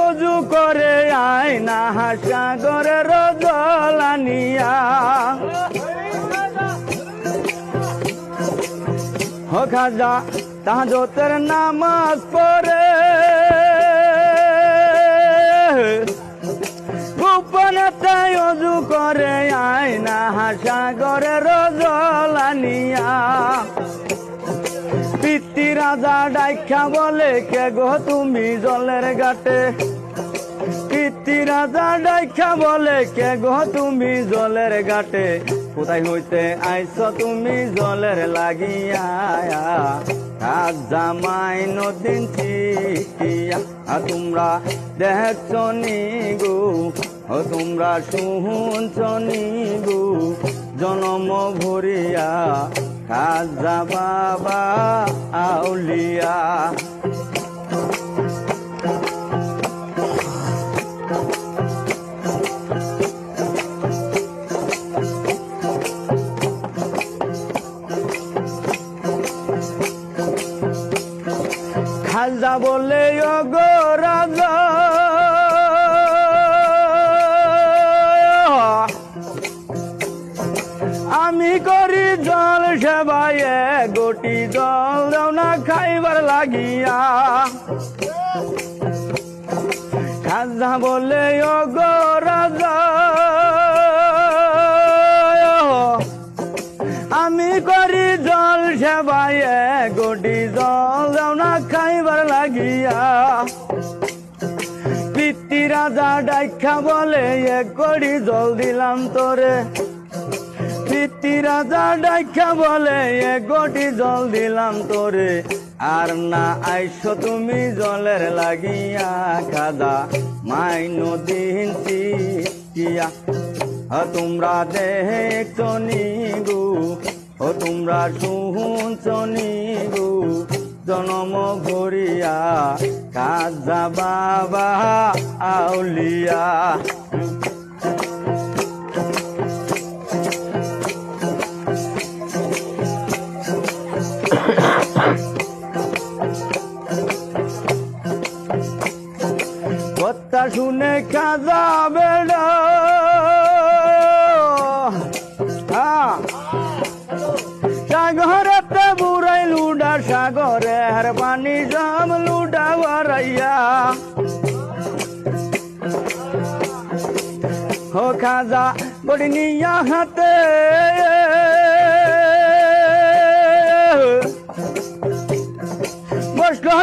অজু করে আয় না সাগরের জল আনিয়া ও খাজা তাহাজ্জুদের নামাজ পড়ে গোপনে অজু করে আয় না সাগরের জল আনিয়া পিতৃ রাজা ডাইখা বলে কে গো তুমি জলের ঘাটে পিতৃ রাজা ডাইখা বলে কে গো তুমি জলের ঘাটে কোথায় হইতে আইছ তুমি জলের লাগিয়া জামাই নদীন চিঠিয়া তোমরা দেখছ নি গো তোমরা শুনছ নি গো জনম ভরিয়া খাজা বাবা আউলিয়া খাজা বলে ও গো রাজা আমি করি জল সেবায় গোটি জল দাও না খাইবার লাগিয়া খাজা বলে ও গো রাজা আমি করি জল সেবায় গোটি জল দাও না খাইবার লাগিয়া পিতৃ রাজা ডাইখা বলে এক গড়ি জল দিলাম তোরে পিতৃ রাজা ডাইখা বলে এক গটি জল দিলাম তোরে আর না আইস তুমি জলের লাগিয়া খাজা মাই নদীন চিঠিয়া তোমরা দেখছ নি গো তোমরা শুনছ নি গো জনম ভরিয়া খাজা বাবা আউলিয়া কথা শুনে খাজা বেড়া সাগরেতে বুড়াই লুডা সাগরের পানি জাম লুডা বারাইয়া ও খাজা বড়ি নিয়া হাতে বসলো